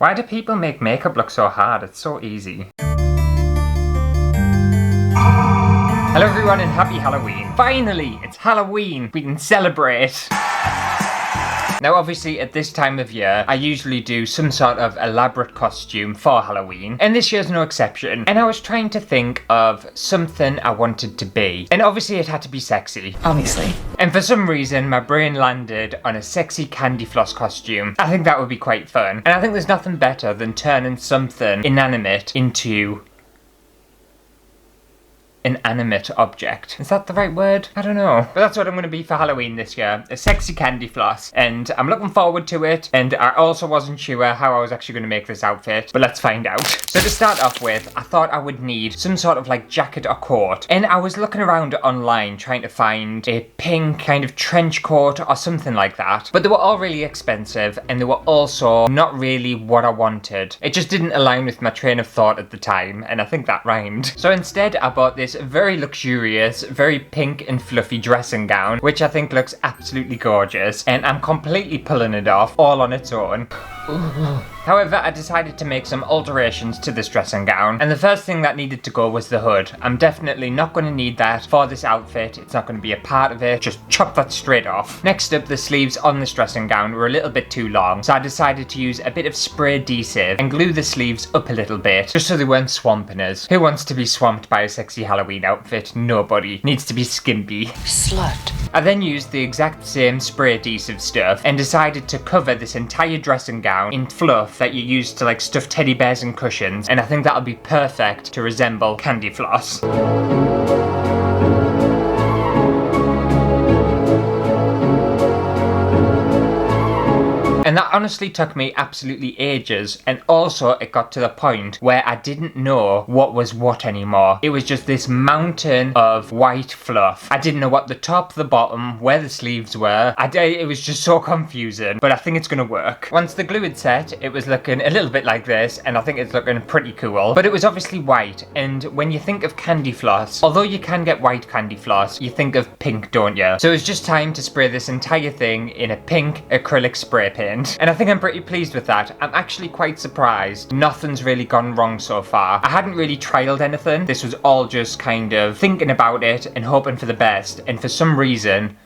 Why do people make makeup look so hard? It's so easy. Hello everyone and happy Halloween. Finally, it's Halloween. We can celebrate. Now obviously at this time of year, I usually do some sort of elaborate costume for Halloween, and this year's no exception. And I was trying to think of something I wanted to be. And obviously it had to be sexy. Obviously. And for some reason, my brain landed on a sexy Candyfloss costume. I think that would be quite fun. And I think there's nothing better than turning something inanimate into an animate object. Is that the right word? I don't know. But that's what I'm going to be for Halloween this year. A sexy Candyfloss. And I'm looking forward to it. And I also wasn't sure how I was actually going to make this outfit. But let's find out. So to start off with, I thought I would need some sort of like jacket or coat. And I was looking around online trying to find a pink kind of trench coat or something like that. But they were all really expensive. And they were also not really what I wanted. It just didn't align with my train of thought at the time. And I think that rhymed. So instead, I bought this very luxurious, very pink and fluffy dressing gown, which I think looks absolutely gorgeous, and I'm completely pulling it off all on its own. However, I decided to make some alterations to this dressing gown, and the first thing that needed to go was the hood. I'm definitely not going to need that for this outfit. It's not going to be a part of it. Just chop that straight off. Next up, the sleeves on this dressing gown were a little bit too long, so I decided to use a bit of spray adhesive and glue the sleeves up a little bit, just so they weren't swamping us. Who wants to be swamped by a sexy Halloween outfit? Nobody. Needs to be skimpy. Slut. I then used the exact same spray adhesive stuff and decided to cover this entire dressing gown in fluff that you use to like stuff teddy bears and cushions, and I think that'll be perfect to resemble Candyfloss. And that honestly took me absolutely ages, and also it got to the point where I didn't know what was what anymore. It was just this mountain of white fluff. I didn't know what the top, the bottom, where the sleeves were. It was just so confusing, but I think it's gonna work. Once the glue had set, it was looking a little bit like this, and I think it's looking pretty cool. But it was obviously white, and when you think of Candyfloss, although you can get white Candyfloss, you think of pink, don't you? So it was just time to spray this entire thing in a pink acrylic spray paint. And I think I'm pretty pleased with that. I'm actually quite surprised. Nothing's really gone wrong so far. I hadn't really trialed anything. This was all just kind of thinking about it and hoping for the best. And for some reason,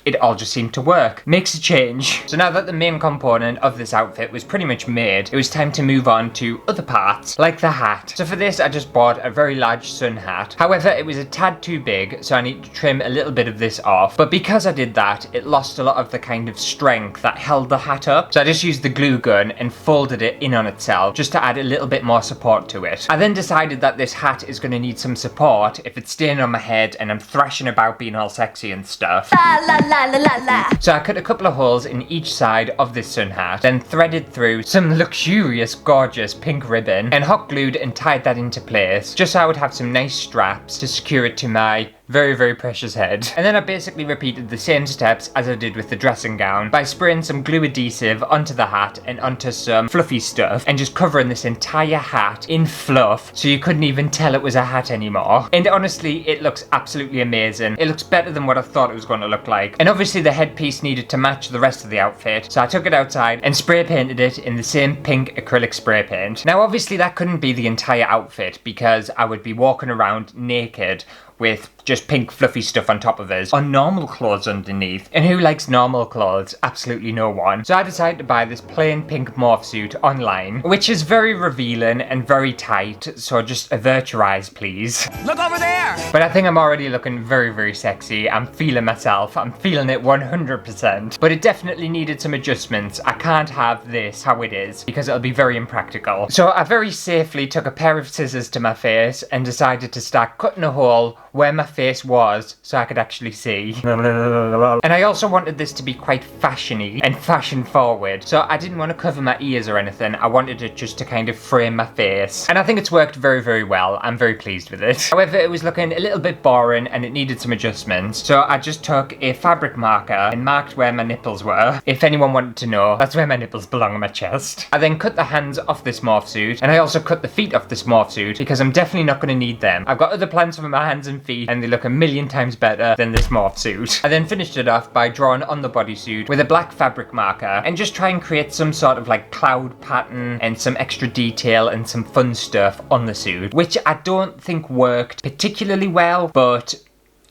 it all just seemed to work. Makes a change. So now that the main component of this outfit was pretty much made, it was time to move on to other parts, like the hat. So for this, I just bought a very large sun hat. However, it was a tad too big, so I need to trim a little bit of this off. But because I did that, it lost a lot of the kind of strength that held the hat up. So I just used the glue gun and folded it in on itself, just to add a little bit more support to it. I then decided that this hat is going to need some support if it's staying on my head and I'm thrashing about being all sexy and stuff. La la la la. So I cut a couple of holes in each side of this sun hat, then threaded through some luxurious, gorgeous pink ribbon and hot glued and tied that into place, just so I would have some nice straps to secure it to my very, very precious head. And then I basically repeated the same steps as I did with the dressing gown by spraying some glue adhesive onto the hat and onto some fluffy stuff and just covering this entire hat in fluff so you couldn't even tell it was a hat anymore. And honestly, it looks absolutely amazing. It looks better than what I thought it was going to look like. And obviously the headpiece needed to match the rest of the outfit, so I took it outside and spray painted it in the same pink acrylic spray paint. Now obviously that couldn't be the entire outfit because I would be walking around naked with just pink fluffy stuff on top of us, on normal clothes underneath. And who likes normal clothes? Absolutely no one. So I decided to buy this plain pink morph suit online, which is very revealing and very tight, so just avert your eyes, please. Look over there! But I think I'm already looking very, very sexy. I'm feeling myself. I'm feeling it 100%. But it definitely needed some adjustments. I can't have this how it is, because it'll be very impractical. So I very safely took a pair of scissors to my face and decided to start cutting a hole where my face was so I could actually see. And I also wanted this to be quite fashiony and fashion forward, so I didn't want to cover my ears or anything. I wanted it just to kind of frame my face, and I think it's worked very, very well. I'm very pleased with it. However, it was looking a little bit boring and it needed some adjustments, so I just took a fabric marker and marked where my nipples were. If anyone wanted to know, that's where my nipples belong on my chest. I then cut the hands off this morph suit, and I also cut the feet off this morph suit because I'm definitely not going to need them. I've got other plans for my hands and feet and they look a million times better than this morph suit. I then finished it off by drawing on the bodysuit with a black fabric marker and just try and create some sort of like cloud pattern and some extra detail and some fun stuff on the suit, which I don't think worked particularly well, but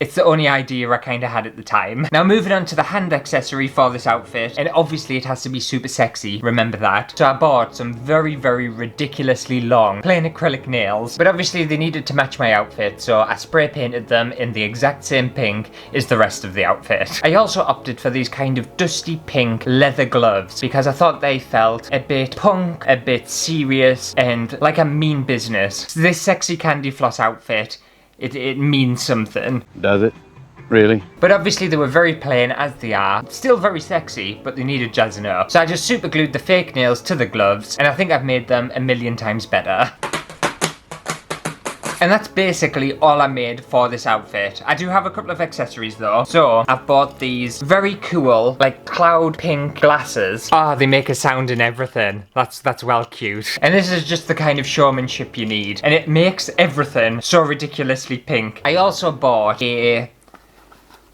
it's the only idea I kind of had at the time. Now moving on to the hand accessory for this outfit, and obviously it has to be super sexy, remember that. So I bought some very, very ridiculously long plain acrylic nails, but obviously they needed to match my outfit, so I spray painted them in the exact same pink as the rest of the outfit. I also opted for these kind of dusty pink leather gloves because I thought they felt a bit punk, a bit serious, and like a mean business. So this sexy Candyfloss outfit, it means something. Does it? Really? But obviously they were very plain as they are. Still very sexy, but they needed jazzing up. So I just super glued the fake nails to the gloves, and I think I've made them a million times better. And that's basically all I made for this outfit. I do have a couple of accessories though. So I've bought these very cool, like cloud pink glasses. Ah, they make a sound and everything. That's well cute. And this is just the kind of showmanship you need. And it makes everything so ridiculously pink. I also bought a...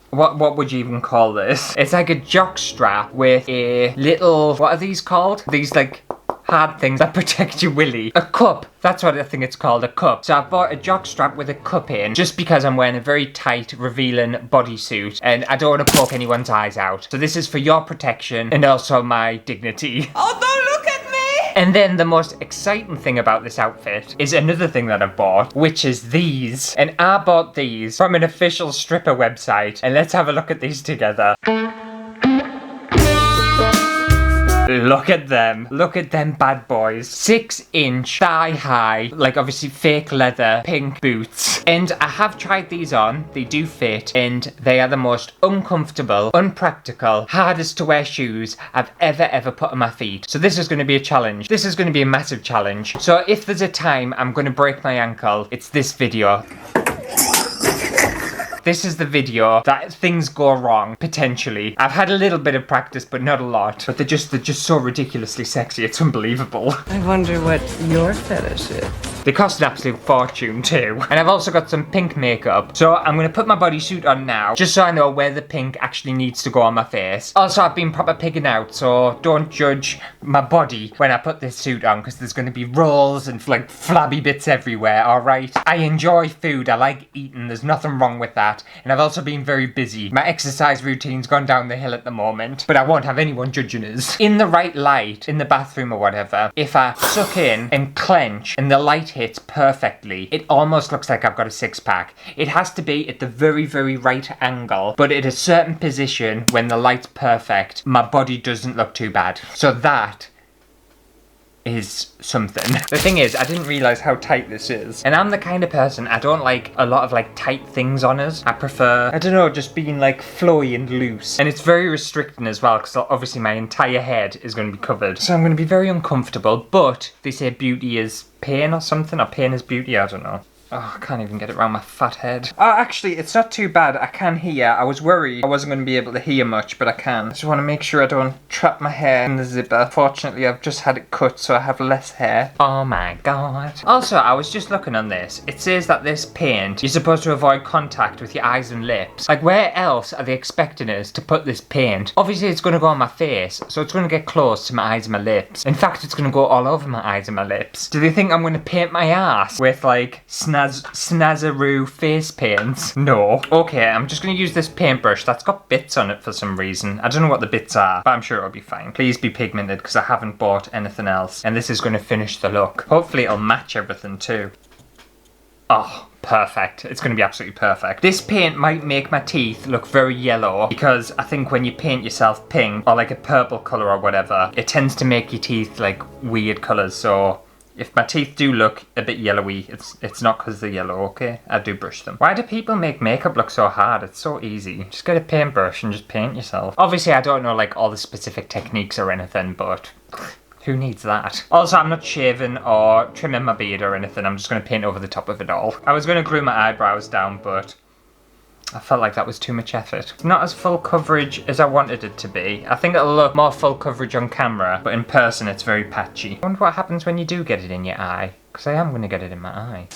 What would you even call this? It's like a jock strap with a little... What are these called? These like... hard things that protect your willy. A cup. That's what I think it's called, a cup. So I bought a jock strap with a cup in just because I'm wearing a very tight, revealing bodysuit and I don't want to poke anyone's eyes out. So this is for your protection and also my dignity. Oh, don't look at me! And then the most exciting thing about this outfit is another thing that I bought, which is these. And I bought these from an official stripper website. And let's have a look at these together. Look at them. Look at them bad boys. 6-inch, thigh-high, like obviously fake leather, pink boots. And I have tried these on. They do fit. And they are the most uncomfortable, unpractical, hardest to wear shoes I've ever put on my feet. So this is going to be a challenge. This is going to be a massive challenge. So if there's a time I'm going to break my ankle, it's this video. This is the video that things go wrong, potentially. I've had a little bit of practice, but not a lot. But they're just so ridiculously sexy, it's unbelievable. I wonder what your fetish is. They cost an absolute fortune too. And I've also got some pink makeup. So I'm going to put my bodysuit on now, just so I know where the pink actually needs to go on my face. Also, I've been proper pigging out, so don't judge my body when I put this suit on, because there's going to be rolls and like flabby bits everywhere, alright? I enjoy food, I like eating, there's nothing wrong with that. And I've also been very busy. My exercise routine's gone down the hill at the moment, but I won't have anyone judging us. In the right light, in the bathroom or whatever, if I suck in and clench and the light hits perfectly, it almost looks like I've got a six-pack. It has to be at the very, very right angle, but at a certain position when the light's perfect, my body doesn't look too bad. So that is something. The thing is, I didn't realise how tight this is. And I'm the kind of person, I don't like a lot of like tight things on us. I prefer, I don't know, just being like flowy and loose. And it's very restricting as well, because obviously my entire head is going to be covered. So I'm going to be very uncomfortable, but they say beauty is pain or something, or pain is beauty, I don't know. Oh, I can't even get it around my fat head. Oh, actually, it's not too bad. I can hear. I was worried I wasn't going to be able to hear much, but I can. I just want to make sure I don't trap my hair in the zipper. Fortunately, I've just had it cut, so I have less hair. Oh my god. Also, I was just looking on this. It says that this paint, you're supposed to avoid contact with your eyes and lips. Like, where else are they expecting us to put this paint? Obviously, it's going to go on my face, so it's going to get close to my eyes and my lips. In fact, it's going to go all over my eyes and my lips. Do they think I'm going to paint my ass with, like, snazaroo face paints? No. Okay, I'm just going to use this paintbrush that's got bits on it for some reason. I don't know what the bits are, but I'm sure it'll be fine. Please be pigmented, because I haven't bought anything else. And this is going to finish the look. Hopefully it'll match everything too. Oh, perfect. It's going to be absolutely perfect. This paint might make my teeth look very yellow, because I think when you paint yourself pink or like a purple colour or whatever, it tends to make your teeth like weird colours. So if my teeth do look a bit yellowy, it's not because they're yellow, okay? I do brush them. Why do people make makeup look so hard? It's so easy. Just get a paintbrush and just paint yourself. Obviously, I don't know like all the specific techniques or anything, but who needs that? Also, I'm not shaving or trimming my beard or anything. I'm just going to paint over the top of it all. I was going to glue my eyebrows down, but I felt like that was too much effort. It's not as full coverage as I wanted it to be. I think it'll look more full coverage on camera, but in person it's very patchy. I wonder what happens when you do get it in your eye, because I am going to get it in my eye.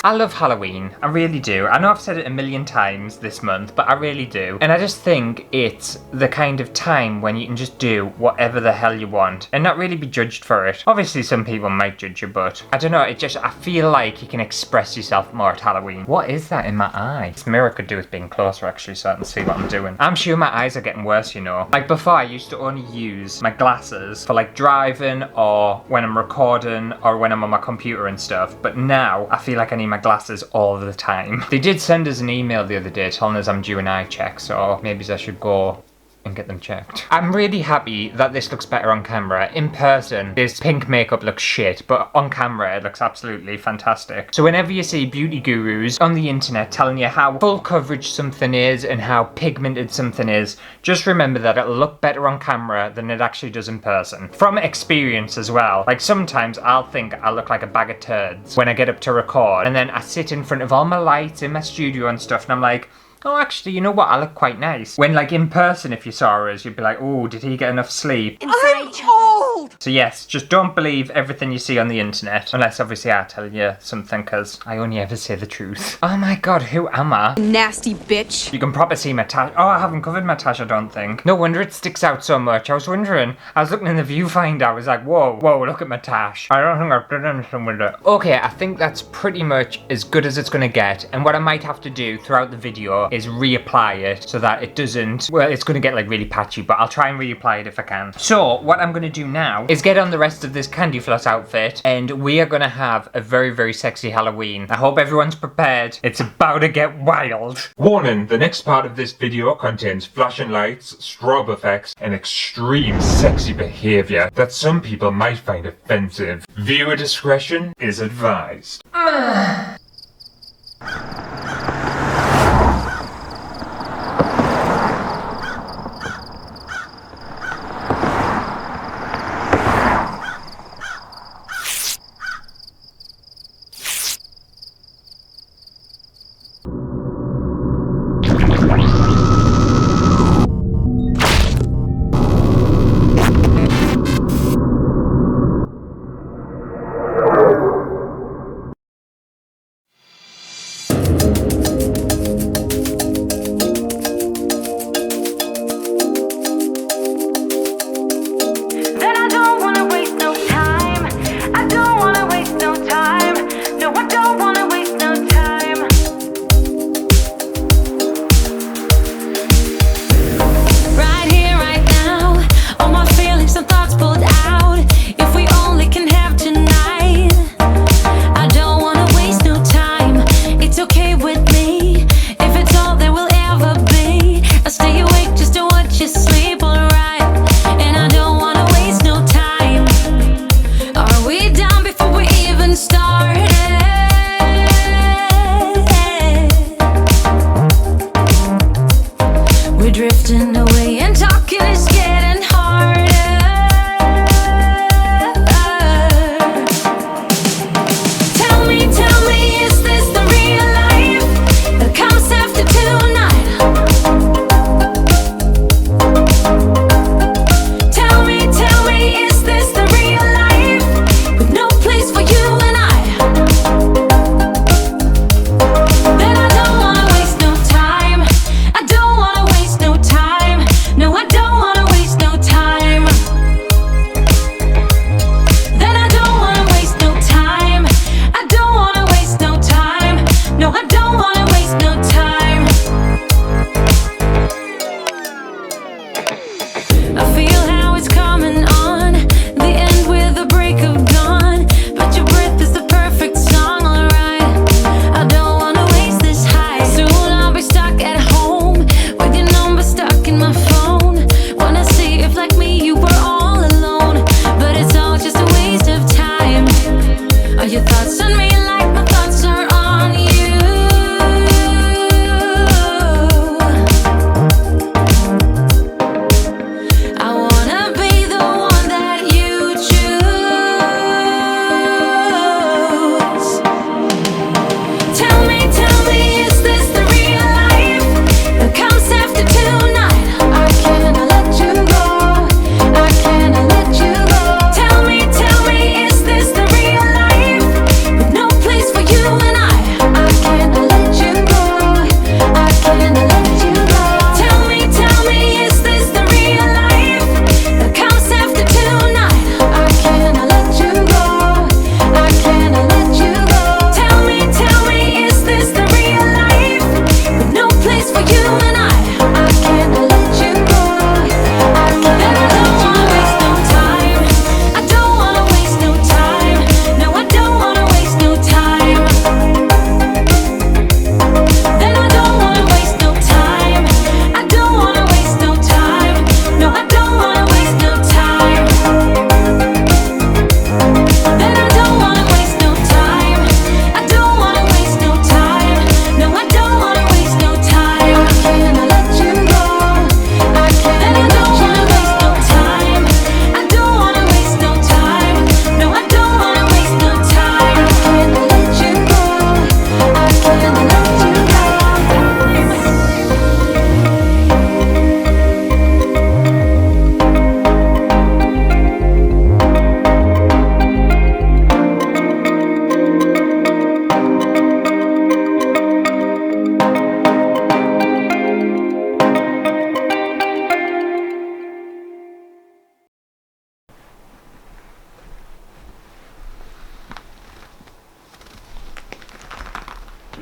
I love Halloween, I really do. I know I've said it a million times this month, but I really do. And I just think it's the kind of time when you can just do whatever the hell you want and not really be judged for it. Obviously some people might judge you, but I don't know, I feel like you can express yourself more at Halloween. What is that in my eye? This mirror could do with being closer actually so I can see what I'm doing. I'm sure my eyes are getting worse, you know. Like before I used to only use my glasses for like driving or when I'm recording or when I'm on my computer and stuff, but now I feel like I need my glasses all the time. They did send us an email the other day telling us I'm due an eye check, so maybe I should go and get them checked. I'm really happy that this looks better on camera. In person, this pink makeup looks shit, but on camera it looks absolutely fantastic. So whenever you see beauty gurus on the internet telling you how full coverage something is and how pigmented something is, just remember that it'll look better on camera than it actually does in person. From experience as well. Like sometimes I'll think I look like a bag of turds when I get up to record, and then I sit in front of all my lights in my studio and stuff and I'm like, oh, actually, you know what? I look quite nice. When, like, in person, if you saw us, you'd be like, oh, did he get enough sleep? I'm old! So yes, just don't believe everything you see on the internet. Unless, obviously, I tell you something, because I only ever say the truth. Oh my god, who am I? Nasty bitch. You can probably see my tash. Oh, I haven't covered my tash, I don't think. No wonder it sticks out so much. I was wondering. I was looking in the viewfinder. I was like, whoa, look at my tash. I don't think I've done anything with it. Okay, I think that's pretty much as good as it's gonna get. And what I might have to do throughout the video is reapply it so that it doesn't, well, it's gonna get like really patchy, but I'll try and reapply it if I can. So what I'm gonna do now is get on the rest of this Candyfloss outfit and we are gonna have a very, very sexy Halloween. I hope everyone's prepared. It's about to get wild. Warning, the next part of this video contains flashing lights, strobe effects, and extreme sexy behavior that some people might find offensive. Viewer discretion is advised.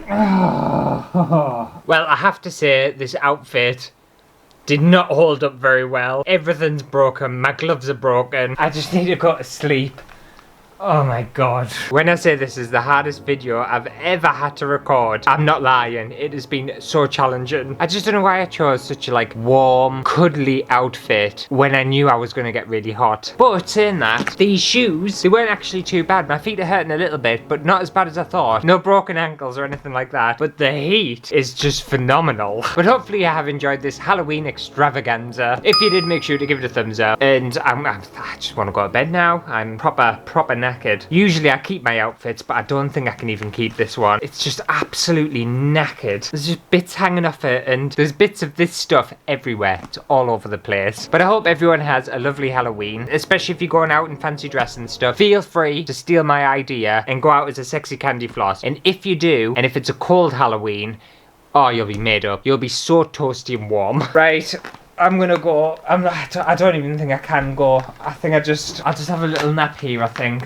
Well, I have to say, this outfit did not hold up very well. Everything's broken, my gloves are broken. I just need to go to sleep. Oh my god. When I say this is the hardest video I've ever had to record, I'm not lying. It has been so challenging. I just don't know why I chose such a like warm, cuddly outfit when I knew I was going to get really hot. But saying that, these shoes, they weren't actually too bad. My feet are hurting a little bit, but not as bad as I thought. No broken ankles or anything like that. But the heat is just phenomenal. But hopefully you have enjoyed this Halloween extravaganza. If you did, make sure to give it a thumbs up. And I just want to go to bed now. I'm proper knackered. Usually I keep my outfits, but I don't think I can even keep this one. It's just absolutely knackered. There's just bits hanging off it, and there's bits of this stuff everywhere. It's all over the place. But I hope everyone has a lovely Halloween, especially if you're going out in fancy dress and stuff. Feel free to steal my idea and go out as a sexy Candyfloss. And if you do, and if it's a cold Halloween, oh, you'll be made up. You'll be so toasty and warm. Right. I'm gonna go. I don't even think I can go. I think I'll just have a little nap here, I think.